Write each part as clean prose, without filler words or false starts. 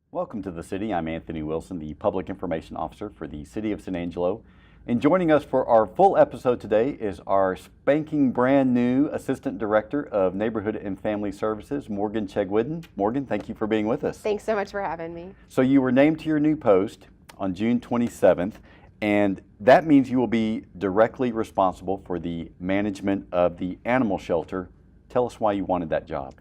Welcome to the City. I'm Anthony Wilson, the Public Information Officer for the City of San Angelo. And joining us for our full episode today is our spanking brand new Assistant Director of Neighborhood and Family Services, Morgan Chegwidden. Morgan, thank you for being with us. Thanks so much for having me. So you were named to your new post on June 27th, and that means you will be directly responsible for the management of the animal shelter. Tell us why you wanted that job.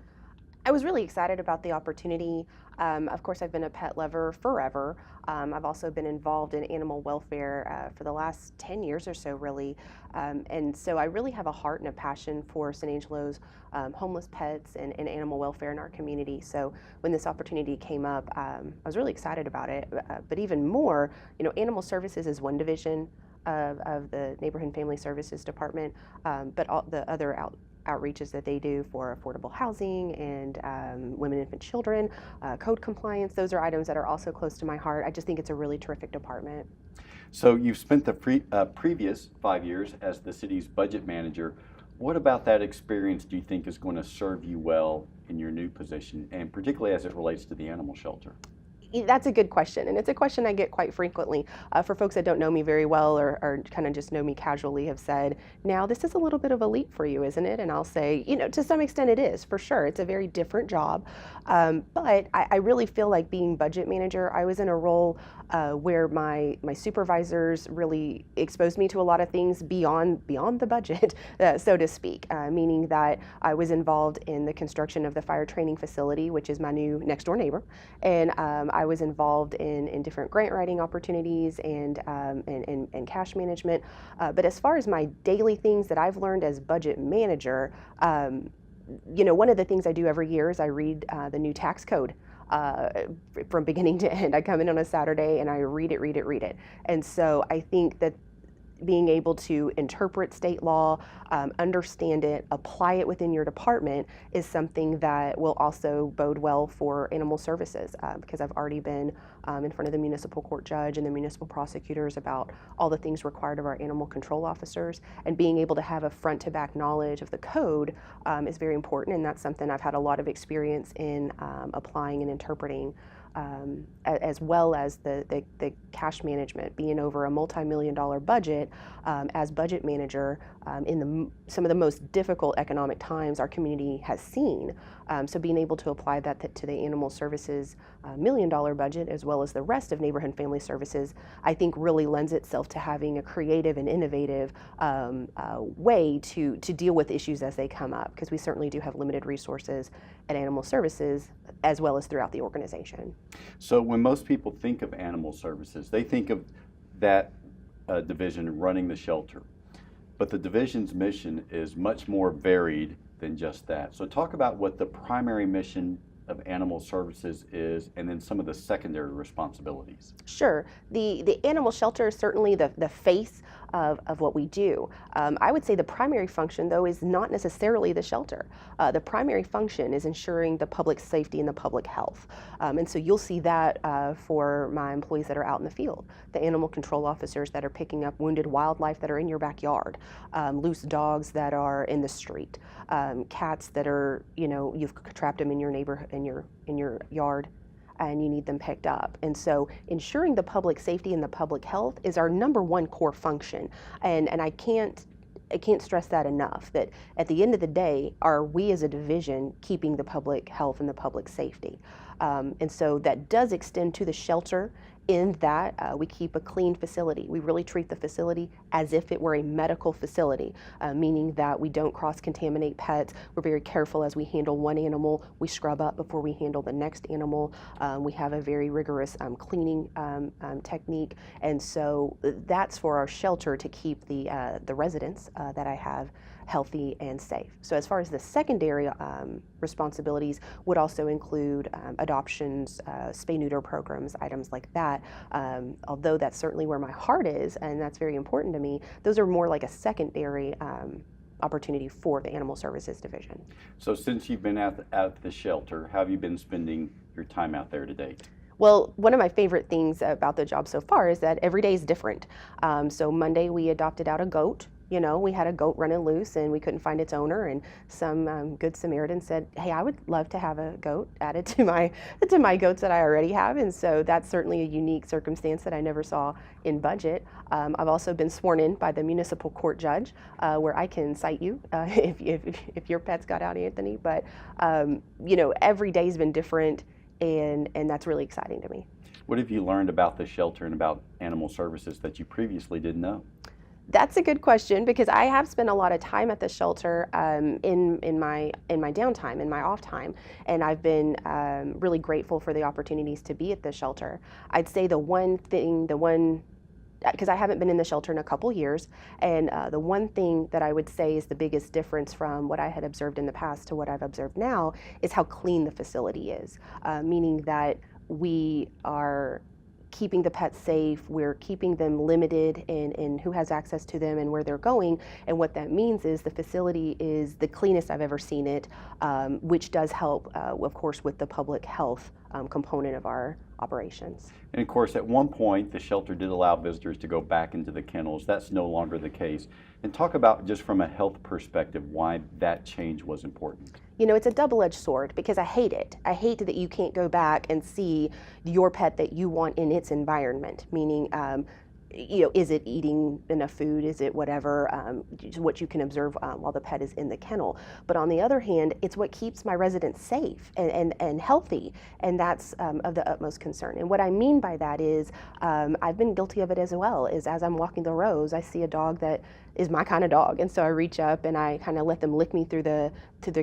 I was really excited about the opportunity. Of course, I've been a pet lover forever. I've also been involved in animal welfare for the last 10 years or so, really. And so I really have a heart and a passion for San Angelo's homeless pets and animal welfare in our community. So when this opportunity came up, I was really excited about it. But even more, animal services is one division of the Neighborhood and Family Services Department, but all the other outreaches that they do for affordable housing and women, infant, children, code compliance. Those are items that are also close to my heart. I just think it's a really terrific department. So you've spent the previous 5 years as the city's budget manager. What about that experience do you think is going to serve you well in your new position, and particularly as it relates to the animal shelter? That's a good question, and it's a question I get quite frequently. For folks that don't know me very well or kind of just know me casually have said, now this is a little bit of a leap for you, isn't it? And I'll say, to some extent it is, for sure. It's a very different job, but I really feel like being budget manager, I was in a role where my supervisors really exposed me to a lot of things beyond the budget, so to speak, meaning that I was involved in the construction of the fire training facility, which is my new next door neighbor, and I was involved in different grant writing opportunities and cash management. But as far as my daily things that I've learned as budget manager, one of the things I do every year is I read the new tax code. From beginning to end. I come in on a Saturday and I read it. And so I think that being able to interpret state law, understand it, apply it within your department is something that will also bode well for animal services, because I've already been in front of the municipal court judge and the municipal prosecutors about all the things required of our animal control officers, and being able to have a front to back knowledge of the code is very important, and that's something I've had a lot of experience in applying and interpreting. As well as the cash management, being over a multi-million-dollar budget as budget manager in some of the most difficult economic times our community has seen. So being able to apply that to the animal services million-dollar budget as well as the rest of neighborhood and family services, I think really lends itself to having a creative and innovative way to deal with issues as they come up, because we certainly do have limited resources at animal services as well as throughout the organization. So when most people think of animal services, they think of that division running the shelter. But the division's mission is much more varied than just that. So talk about what the primary mission of animal services is, and then some of the secondary responsibilities. Sure. The animal shelter is certainly the face of what we do. I would say the primary function, though, is not necessarily the shelter. The primary function is ensuring the public safety and the public health. And so you'll see that for my employees that are out in the field, the animal control officers that are picking up wounded wildlife that are in your backyard, loose dogs that are in the street, cats that are, you've trapped them in your neighborhood, in your yard, and you need them picked up. And so ensuring the public safety and the public health is our number one core function. And I can't stress that enough, that at the end of the day, are we as a division keeping the public health and the public safety? And so that does extend to the shelter, in that we keep a clean facility. We really treat the facility as if it were a medical facility, meaning that we don't cross-contaminate pets. We're very careful as we handle one animal. We scrub up before we handle the next animal. We have a very rigorous cleaning technique, and so that's for our shelter to keep the residents that I have healthy and safe. So as far as the secondary responsibilities would also include adoptions, SpayNeuter programs, items like that. Although that's certainly where my heart is, and that's very important to me, those are more like a secondary opportunity for the Animal Services Division. So since you've been at the shelter, how have you been spending your time out there to date? Well, one of my favorite things about the job so far is that every day is different. So Monday we adopted out a goat. You know, we had a goat running loose and we couldn't find its owner, and some good Samaritan said, "Hey, I would love to have a goat added to my goats that I already have." And so that's certainly a unique circumstance that I never saw in budget. I've also been sworn in by the municipal court judge, where I can cite you if your pet's got out, Anthony. But you know, every day's been different, and that's really exciting to me. What have you learned about the shelter and about animal services that you previously didn't know? That's a good question, because I have spent a lot of time at the shelter in my downtime, in my off time, and I've been really grateful for the opportunities to be at the shelter. I'd say because I haven't been in the shelter in a couple years, and the one thing that I would say is the biggest difference from what I had observed in the past to what I've observed now is how clean the facility is, meaning that we are keeping the pets safe, we're keeping them limited in who has access to them and where they're going, and what that means is the facility is the cleanest I've ever seen it, which does help, of course, with the public health component of our operations. And of course, at one point, the shelter did allow visitors to go back into the kennels. That's no longer the case. And talk about, just from a health perspective, why that change was important. You know, it's a double-edged sword, because I hate it. I hate that you can't go back and see your pet that you want in its environment, meaning, you know, is it eating enough food? Is it whatever, what you can observe while the pet is in the kennel? But on the other hand, it's what keeps my residents safe and healthy, and that's of the utmost concern. And what I mean by that is, I've been guilty of it as well, is as I'm walking the rows, I see a dog that is my kind of dog, and so I reach up and I kind of let them lick me through the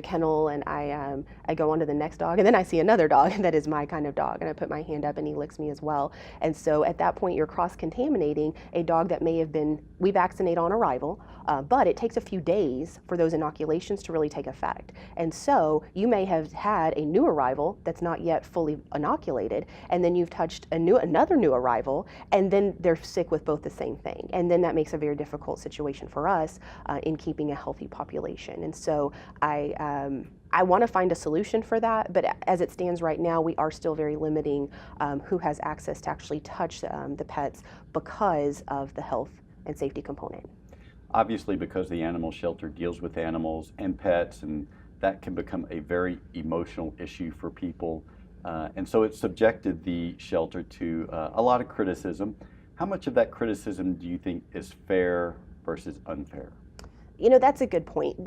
kennel, and I go on to the next dog, and then I see another dog that is my kind of dog, and I put my hand up and he licks me as well. And so at that point, you're cross-contaminating a dog that may have been, we vaccinate on arrival, but it takes a few days for those inoculations to really take effect. And so you may have had a new arrival that's not yet fully inoculated, and then you've touched another new arrival, and then they're sick with both the same thing. And then that makes a very difficult situation for us in keeping a healthy population. And so I want to find a solution for that, but as it stands right now, we are still very limiting who has access to actually touch the pets because of the health and safety component. Obviously, because the animal shelter deals with animals and pets, and that can become a very emotional issue for people. And so it subjected the shelter to a lot of criticism. How much of that criticism do you think is fair versus unfair? You know, that's a good point.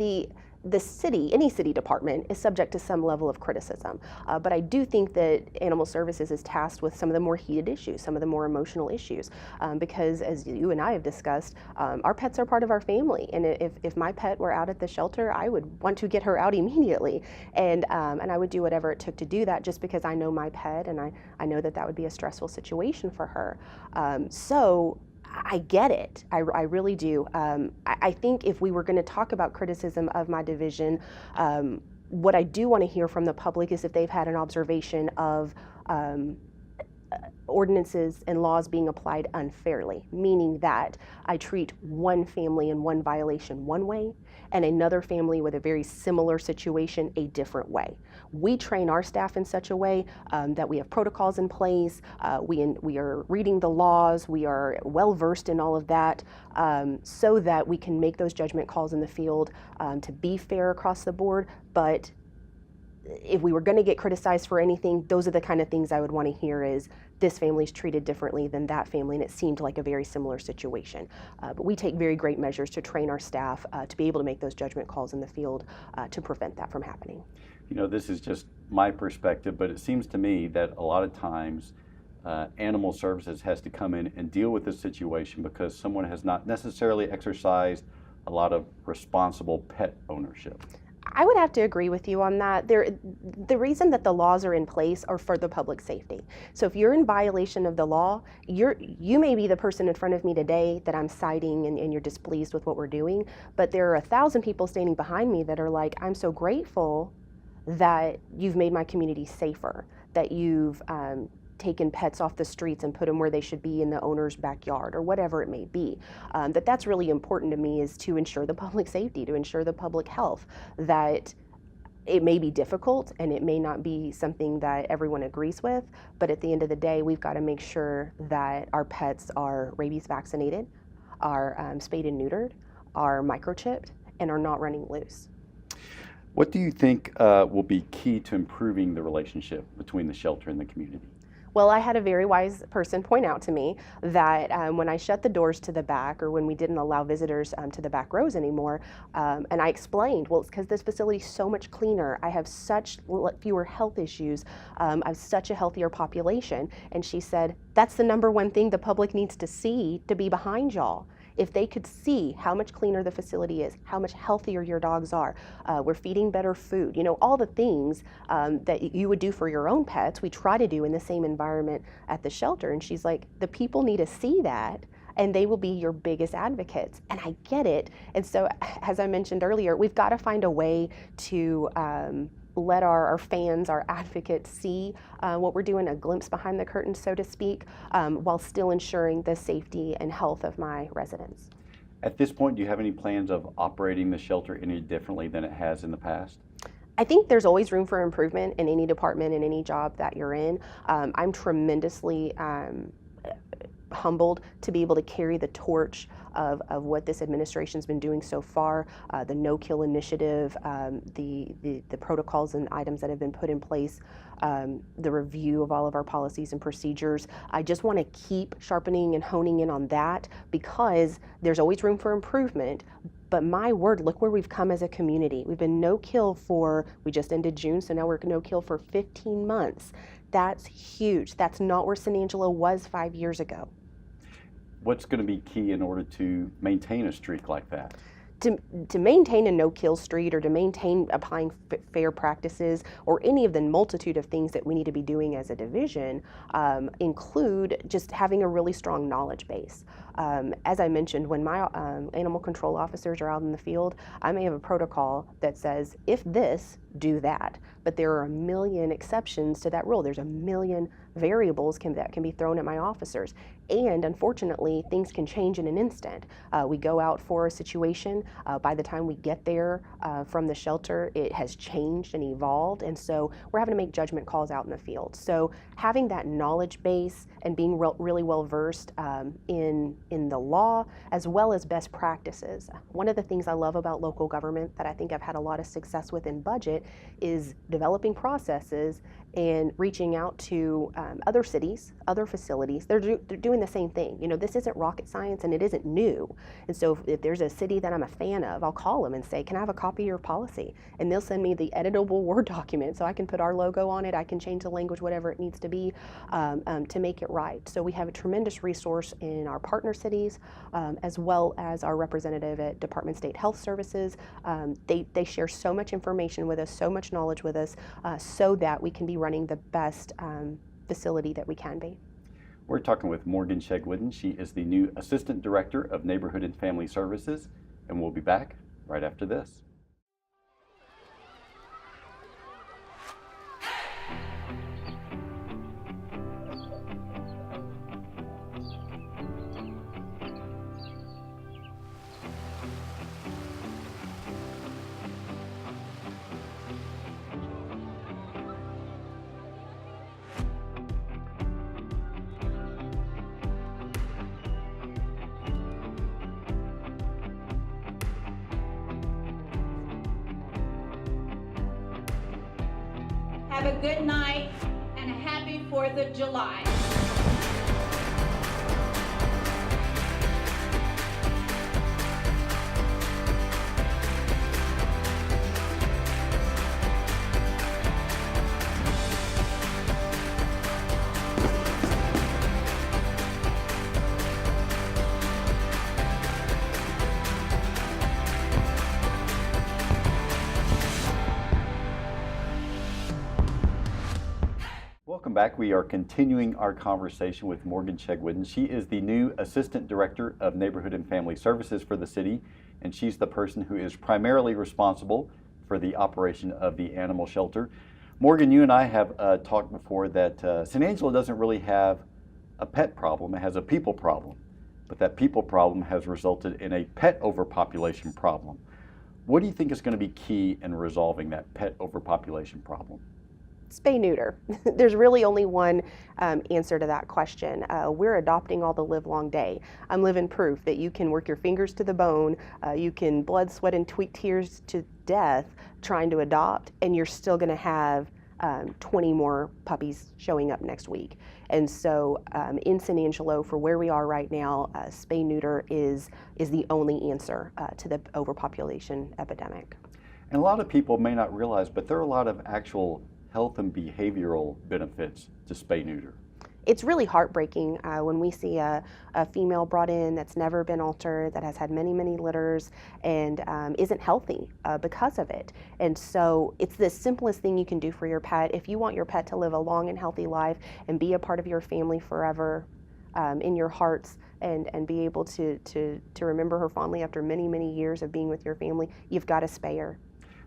The city, any city department, is subject to some level of criticism. But I do think that Animal Services is tasked with some of the more heated issues, some of the more emotional issues. Because as you and I have discussed, our pets are part of our family. And if my pet were out at the shelter, I would want to get her out immediately. And I would do whatever it took to do that, just because I know my pet, and I know that would be a stressful situation for her. So I get it. I really do. I think if we were going to talk about criticism of my division, what I do want to hear from the public is if they've had an observation of ordinances and laws being applied unfairly, meaning that I treat one family in one violation one way and another family with a very similar situation a different way. We train our staff in such a way that we have protocols in place, we are reading the laws, we are well versed in all of that, so that we can make those judgment calls in the field to be fair across the board. But if we were going to get criticized for anything, those are the kind of things I would want to hear is, this family's treated differently than that family, and it seemed like a very similar situation. But we take very great measures to train our staff to be able to make those judgment calls in the field to prevent that from happening. You know, this is just my perspective, but it seems to me that a lot of times Animal Services has to come in and deal with this situation because someone has not necessarily exercised a lot of responsible pet ownership. I would have to agree with you on that. The reason that the laws are in place are for the public safety. So if you're in violation of the law, you may be the person in front of me today that I'm citing and you're displeased with what we're doing, but there are 1,000 people standing behind me that are like, I'm so grateful that you've made my community safer, that you've taken pets off the streets and put them where they should be in the owner's backyard or whatever it may be. That's really important to me, is to ensure the public safety, to ensure the public health, that it may be difficult and it may not be something that everyone agrees with, but at the end of the day, we've got to make sure that our pets are rabies vaccinated, are spayed and neutered, are microchipped, and are not running loose. What do you think will be key to improving the relationship between the shelter and the community? Well, I had a very wise person point out to me that when I shut the doors to the back, or when we didn't allow visitors to the back rows anymore, and I explained, well, it's because this facility is so much cleaner. I have such fewer health issues. I have such a healthier population. And she said, that's the number one thing the public needs to see to be behind y'all. If they could see how much cleaner the facility is, how much healthier your dogs are, we're feeding better food, all the things that you would do for your own pets, we try to do in the same environment at the shelter. And she's like, the people need to see that, and they will be your biggest advocates. And I get it. And so, as I mentioned earlier, we've got to find a way to let our fans, our advocates see what we're doing, a glimpse behind the curtain, so to speak, while still ensuring the safety and health of my residents. At this point, do you have any plans of operating the shelter any differently than it has in the past? I think there's always room for improvement in any department, in any job that you're in. I'm tremendously humbled to be able to carry the torch of what this administration's been doing so far, the no-kill initiative, the protocols and items that have been put in place, the review of all of our policies and procedures. I just want to keep sharpening and honing in on that, because there's always room for improvement. But my word, look where we've come as a community. We've been no-kill we just ended June, so now we're no-kill for 15 months. That's huge. That's not where San Angelo was 5 years ago. What's going to be key in order to maintain a streak like that? To maintain a no-kill streak, or to maintain applying fair practices, or any of the multitude of things that we need to be doing as a division, include just having a really strong knowledge base. As I mentioned, when my animal control officers are out in the field, I may have a protocol that says, if this, do that. But there are a million exceptions to that rule. There's a million variables that can be thrown at my officers. And unfortunately, things can change in an instant. We go out for a situation. By the time we get there from the shelter, it has changed and evolved. And so we're having to make judgment calls out in the field. So having that knowledge base and being really well versed in the law, as well as best practices. One of the things I love about local government that I think I've had a lot of success with in budget is developing processes and reaching out to other cities, other facilities. They're doing the same thing. This isn't rocket science, and it isn't new. And so if there's a city that I'm a fan of, I'll call them and say, can I have a copy of your policy? And they'll send me the editable Word document, so I can put our logo on it. I can change the language, whatever it needs to be, to make it right. So we have a tremendous resource in our partner cities, as well as our representative at Department of State Health Services. They share so much information with us, so much knowledge with us, so that we can be running the best facility that we can be. We're talking with Morgan Shegwooden. She is the new Assistant Director of Neighborhood and Family Services, and we'll be back right after this. Have a good night and a happy 4th of July. Welcome back. We are continuing our conversation with Morgan Shegwooden. She is the new Assistant Director of Neighborhood and Family Services for the city, and she's the person who is primarily responsible for the operation of the animal shelter. Morgan, you and I have talked before that San Angelo doesn't really have a pet problem, it has a people problem. But that people problem has resulted in a pet overpopulation problem. What do you think is going to be key in resolving that pet overpopulation problem? SpayNeuter. There's really only one answer to that question. We're adopting all the live long day. I'm living proof that you can work your fingers to the bone, you can blood, sweat, and tears to death trying to adopt, and you're still going to have 20 more puppies showing up next week. And so in San Angelo, for where we are right now, SpayNeuter is the only answer to the overpopulation epidemic. And a lot of people may not realize, but there are a lot of actual health and behavioral benefits to spay-neuter. It's really heartbreaking when we see a female brought in that's never been altered, that has had many, many litters, and isn't healthy because of it. And so it's the simplest thing you can do for your pet. If you want your pet to live a long and healthy life and be a part of your family forever, in your hearts, and be able to remember her fondly after many, many years of being with your family, you've got to spay her.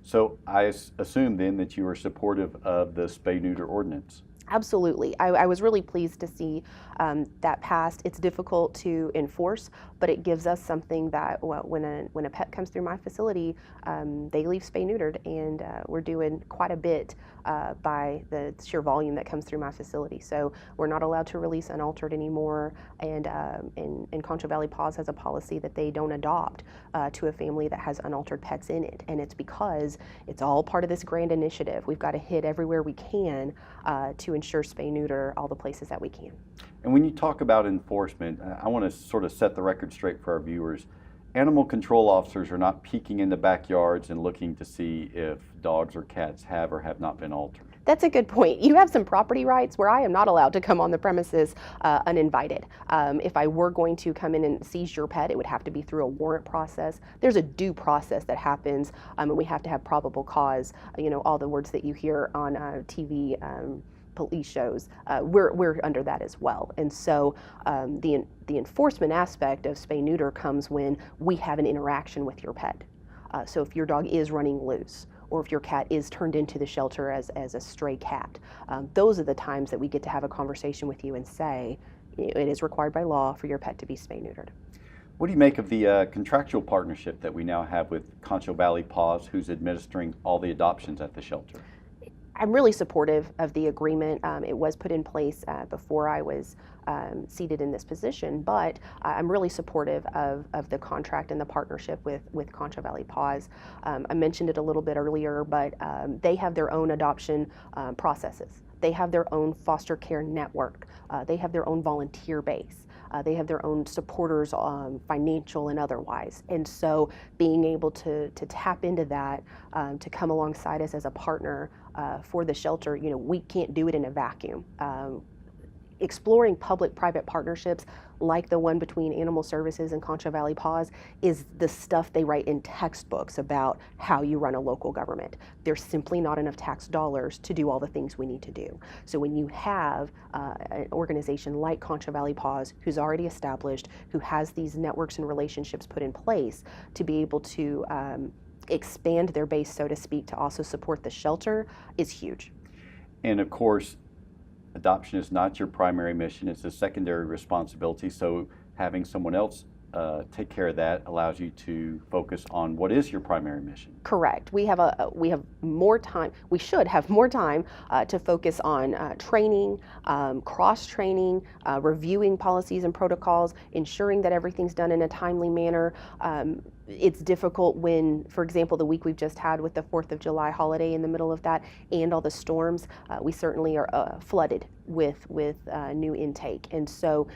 So I assume then that you are supportive of the spay-neuter ordinance. Absolutely. I was really pleased to see that passed. It's difficult to enforce, but it gives us something that, well, when a pet comes through my facility, they leave spay-neutered, and we're doing quite a bit by the sheer volume that comes through my facility. So we're not allowed to release unaltered anymore, and Concho Valley Paws has a policy that they don't adopt to a family that has unaltered pets in it, and it's because it's all part of this grand initiative. We've got to hit everywhere we can to ensure spay-neuter all the places that we can. And when you talk about enforcement, I want to sort of set the record straight for our viewers. Animal control officers are not peeking into backyards and looking to see if dogs or cats have or have not been altered. That's a good point. You have some property rights where I am not allowed to come on the premises uninvited. If I were going to come in and seize your pet, it would have to be through a warrant process. There's a due process that happens, and we have to have probable cause. You know, all the words that you hear on TV. Police shows, we're under that as well. And so the enforcement aspect of spay-neuter comes when we have an interaction with your pet. So if your dog is running loose, or if your cat is turned into the shelter as a stray cat, those are the times that we get to have a conversation with you and say, it is required by law for your pet to be spay-neutered. What do you make of the contractual partnership that we now have with Concho Valley Paws, who's administering all the adoptions at the shelter? I'm really supportive of the agreement. It was put in place before I was seated in this position, but I'm really supportive of the contract and the partnership with Concho Valley Paws. I mentioned it a little bit earlier, but they have their own adoption processes. They have their own foster care network. They have their own volunteer base. They have their own supporters, financial and otherwise. And so being able to tap into that, to come alongside us as a partner for the shelter, you know, we can't do it in a vacuum. Exploring public-private partnerships like the one between Animal Services and Concho Valley Paws is the stuff they write in textbooks about how you run a local government. There's simply not enough tax dollars to do all the things we need to do. So when you have an organization like Concho Valley Paws, who's already established, who has these networks and relationships put in place to be able to expand their base, so to speak, to also support the shelter, is huge. And of course, adoption is not your primary mission, it's a secondary responsibility, so having someone else take care of that allows you to focus on what is your primary mission. Correct. We have more time. We should have more time to focus on training, cross-training, reviewing policies and protocols, ensuring that everything's done in a timely manner. It's difficult when, for example, the week we've just had with the 4th of July holiday in the middle of that and all the storms, we certainly are flooded with new intake. And so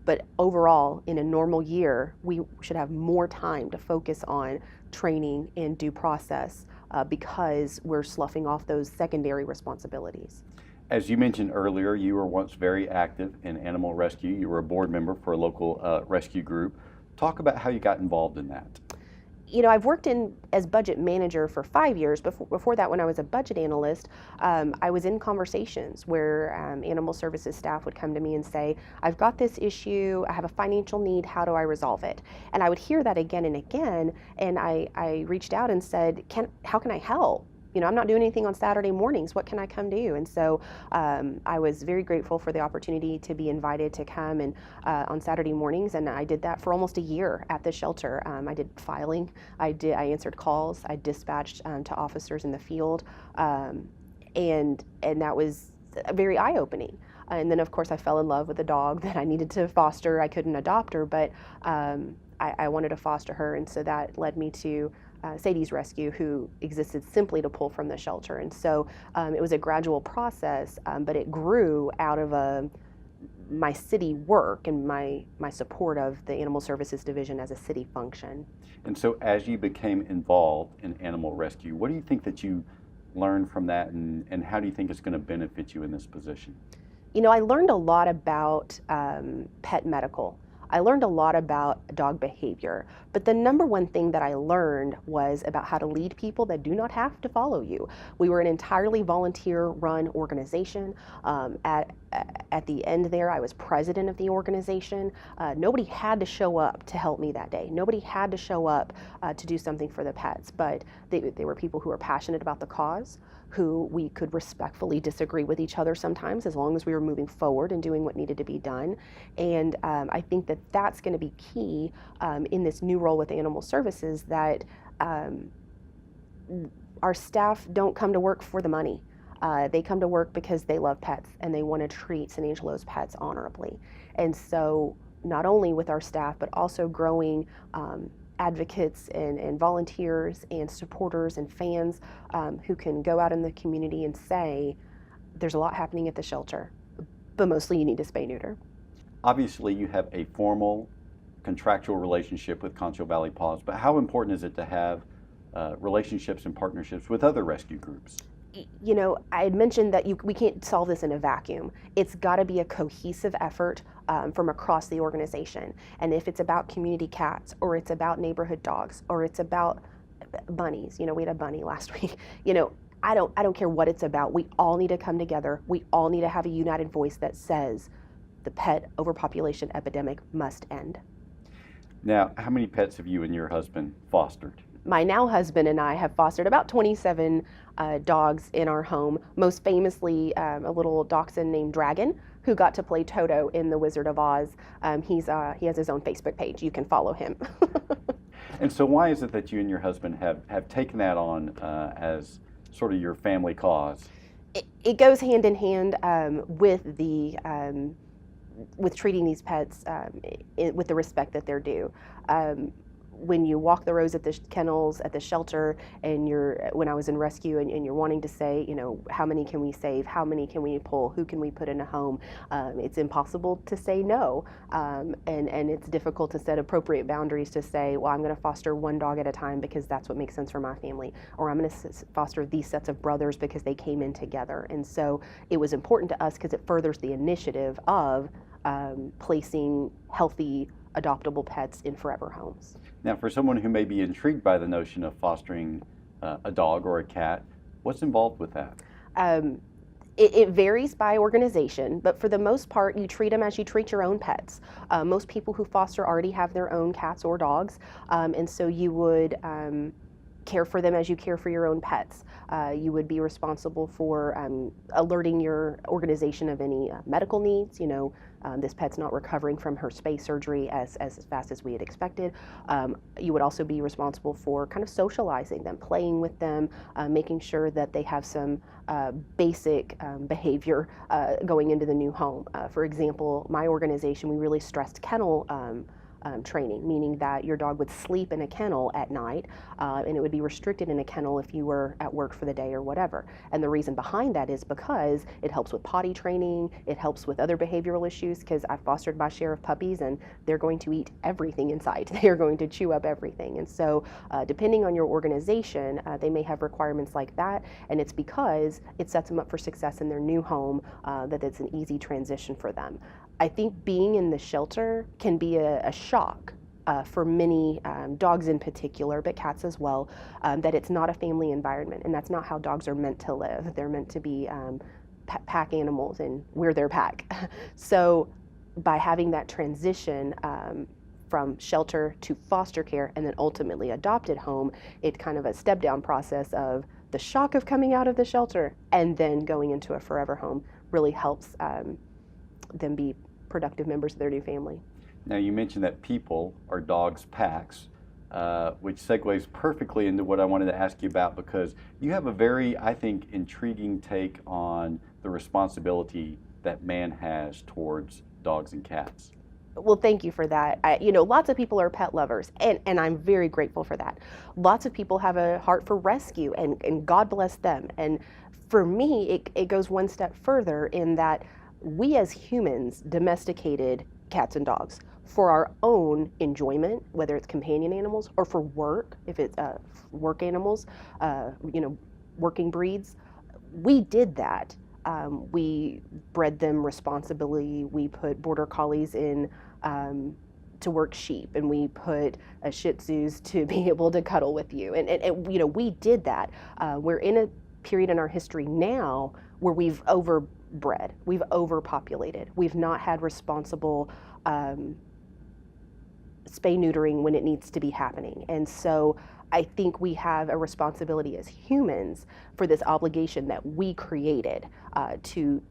but overall, in a normal year, we should have more time to focus on training and due process because we're sloughing off those secondary responsibilities. As you mentioned earlier, you were once very active in animal rescue. You were a board member for a local rescue group. Talk about how you got involved in that. You know, I've worked as budget manager for 5 years. Before that, when I was a budget analyst, I was in conversations where animal services staff would come to me and say, I've got this issue, I have a financial need, how do I resolve it? And I would hear that again and again, and I reached out and said, how can I help? I'm not doing anything on Saturday mornings. What can I come do? And so I was very grateful for the opportunity to be invited to come and on Saturday mornings, and I did that for almost a year at the shelter. I did filing, I answered calls, I dispatched to officers in the field, and that was very eye-opening. And then, of course, I fell in love with a dog that I needed to foster. I couldn't adopt her, but I wanted to foster her, and so that led me to Sadie's Rescue, who existed simply to pull from the shelter. And so it was a gradual process, but it grew out of my city work and my support of the Animal Services Division as a city function. And so as you became involved in animal rescue, what do you think that you learned from that, and how do you think it's going to benefit you in this position? I learned a lot about pet medical. I learned a lot about dog behavior, but the number one thing that I learned was about how to lead people that do not have to follow you. We were an entirely volunteer-run organization. At the end there, I was president of the organization. Nobody had to show up to help me that day. Nobody had to show up to do something for the pets, but they were people who were passionate about the cause, who we could respectfully disagree with each other sometimes, as long as we were moving forward and doing what needed to be done. And I think that that's going to be key in this new role with Animal Services, that our staff don't come to work for the money. They come to work because they love pets and they want to treat San Angelo's pets honorably. And so not only with our staff, but also growing advocates and volunteers and supporters and fans who can go out in the community and say, there's a lot happening at the shelter, but mostly you need to spay-neuter. Obviously, you have a formal contractual relationship with Concho Valley Paws, but how important is it to have relationships and partnerships with other rescue groups? I had mentioned that we can't solve this in a vacuum. It's got to be a cohesive effort from across the organization. And if it's about community cats, or it's about neighborhood dogs, or it's about bunnies, we had a bunny last week, I don't care what it's about. We all need to come together. We all need to have a united voice that says the pet overpopulation epidemic must end. Now, how many pets have you and your husband fostered? My now husband and I have fostered about 27 dogs in our home, most famously a little dachshund named Dragon, who got to play Toto in The Wizard of Oz. He has his own Facebook page. You can follow him. And so why is it that you and your husband have taken that on as sort of your family cause? It goes hand in hand with treating these pets with the respect that they're due. When you walk the rows at the kennels, at the shelter, and when I was in rescue, and you're wanting to say, how many can we save? How many can we pull? Who can we put in a home? It's impossible to say no, and it's difficult to set appropriate boundaries to say, well, I'm going to foster one dog at a time because that's what makes sense for my family, or I'm going to foster these sets of brothers because they came in together. And so it was important to us because it furthers the initiative of placing healthy, adoptable pets in forever homes. Now, for someone who may be intrigued by the notion of fostering a dog or a cat, what's involved with that? It varies by organization, but for the most part, you treat them as you treat your own pets. Most people who foster already have their own cats or dogs, and so you would care for them as you care for your own pets. You would be responsible for alerting your organization of any medical needs. This pet's not recovering from her spay surgery as fast as we had expected. You would also be responsible for kind of socializing them, playing with them, making sure that they have some basic behavior going into the new home. For example, my organization, we really stressed kennel training, meaning that your dog would sleep in a kennel at night, and it would be restricted in a kennel if you were at work for the day or whatever. And the reason behind that is because it helps with potty training, it helps with other behavioral issues, because I've fostered my share of puppies and they're going to eat everything in sight. They're going to chew up everything. And so depending on your organization, they may have requirements like that, and it's because it sets them up for success in their new home, that it's an easy transition for them. I think being in the shelter can be a shock for many dogs in particular, but cats as well, that it's not a family environment, and that's not how dogs are meant to live. They're meant to be pack animals, and we're their pack. So by having that transition from shelter to foster care and then ultimately adopted home, it's kind of a step down process of the shock of coming out of the shelter and then going into a forever home really helps them be productive members of their new family. Now you mentioned that people are dogs' packs, which segues perfectly into what I wanted to ask you about, because you have a very, I think, intriguing take on the responsibility that man has towards dogs and cats. Well, thank you for that. Lots of people are pet lovers, and I'm very grateful for that. Lots of people have a heart for rescue, and God bless them. And for me, it goes one step further in that we as humans domesticated cats and dogs for our own enjoyment, whether it's companion animals or for work, if it's work animals, working breeds. We did that. We bred them responsibly. We put border collies in to work sheep, and we put Shih Tzus to be able to cuddle with you. And we did that. We're in a period in our history now where we've overbred, we've overpopulated. We've not had responsible spay-neutering when it needs to be happening. And so I think we have a responsibility as humans for this obligation that we created to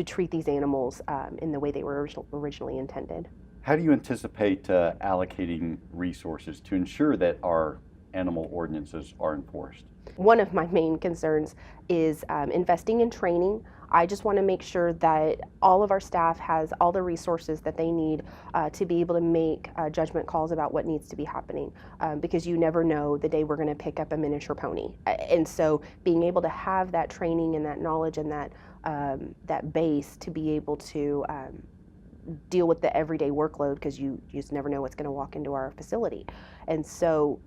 treat these animals in the way they were originally intended. How do you anticipate allocating resources to ensure that our animal ordinances are enforced? One of my main concerns is investing in training. I just want to make sure that all of our staff has all the resources that they need to be able to make judgment calls about what needs to be happening, because you never know the day we're going to pick up a miniature pony. And so being able to have that training and that knowledge and that base to be able to deal with the everyday workload, because you just never know what's going to walk into our facility. And so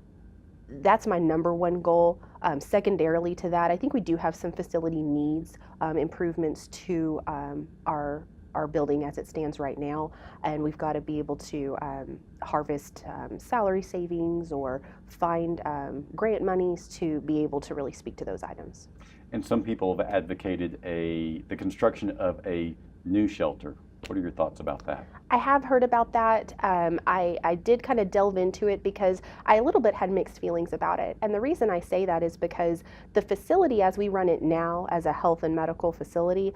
that's my number one goal. Secondarily to that, I think we do have some facility needs, improvements to our building as it stands right now, and we've got to be able to harvest salary savings or find grant monies to be able to really speak to those items. And some people have advocated the construction of a new shelter. What are your thoughts about that? I have heard about that. I did kind of delve into it because I a little bit had mixed feelings about it. And the reason I say that is because the facility as we run it now as a health and medical facility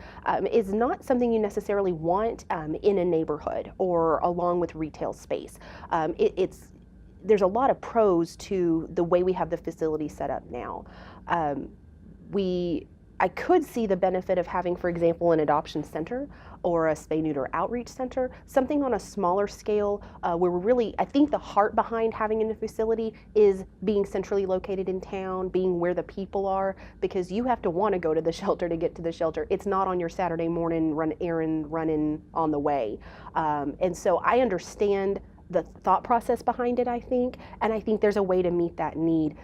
is not something you necessarily want in a neighborhood or along with retail space. There's a lot of pros to the way we have the facility set up now. I could see the benefit of having, for example, an adoption center or a SpayNeuter outreach center, something on a smaller scale where we're really, I think the heart behind having a facility is being centrally located in town, being where the people are, because you have to want to go to the shelter to get to the shelter. It's not on your Saturday morning running on the way. And so I understand the thought process behind it, I think, and I think there's a way to meet that need.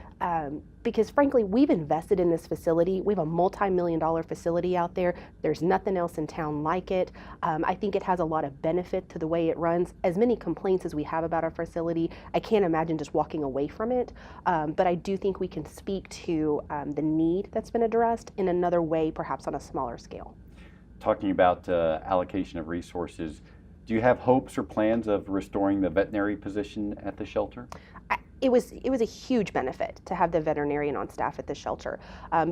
Because frankly, we've invested in this facility. We have a multi-million-dollar facility out there. There's nothing else in town like it. I think it has a lot of benefit to the way it runs. As many complaints as we have about our facility, I can't imagine just walking away from it. But I do think we can speak to the need that's been addressed in another way, perhaps on a smaller scale. Talking about allocation of resources, do you have hopes or plans of restoring the veterinary position at the shelter? It was a huge benefit to have the veterinarian on staff at the shelter.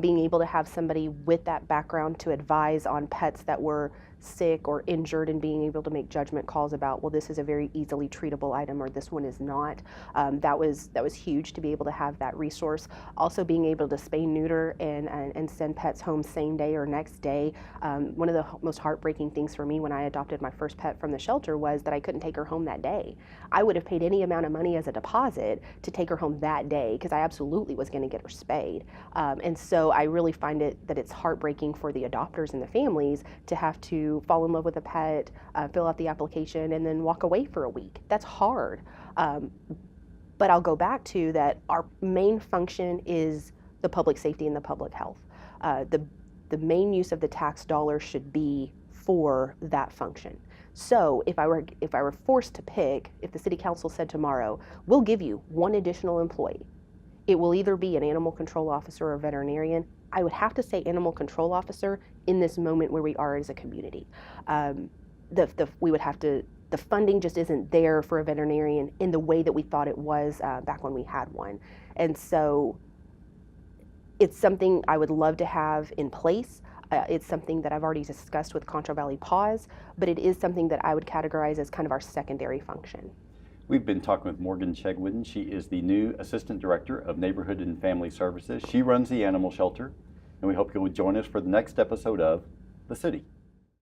Being able to have somebody with that background to advise on pets that were sick or injured and being able to make judgment calls about, well, this is a very easily treatable item or this one is not. That was huge to be able to have that resource. Also being able to spay neuter and send pets home same day or next day. One of the most heartbreaking things for me when I adopted my first pet from the shelter was that I couldn't take her home that day. I would have paid any amount of money as a deposit to take her home that day because I absolutely was going to get her spayed. And so I really find that it's heartbreaking for the adopters and the families to have to fall in love with a pet, fill out the application, and then walk away for a week. That's hard. But I'll go back to that our main function is the public safety and the public health. The main use of the tax dollar should be for that function. So if I were forced to pick, if the city council said tomorrow, we'll give you one additional employee, it will either be an animal control officer or a veterinarian. I would have to say animal control officer in this moment where we are as a community. We would have to, the funding just isn't there for a veterinarian in the way that we thought it was back when we had one. And so It's something I would love to have in place. It's something that I've already discussed with Concho Valley Paws, but it is something that I would categorize as kind of our secondary function. We've been talking with Morgan Chegwin. She is the new Assistant Director of Neighborhood and Family Services. She runs the animal shelter, and we hope you'll join us for the next episode of The City.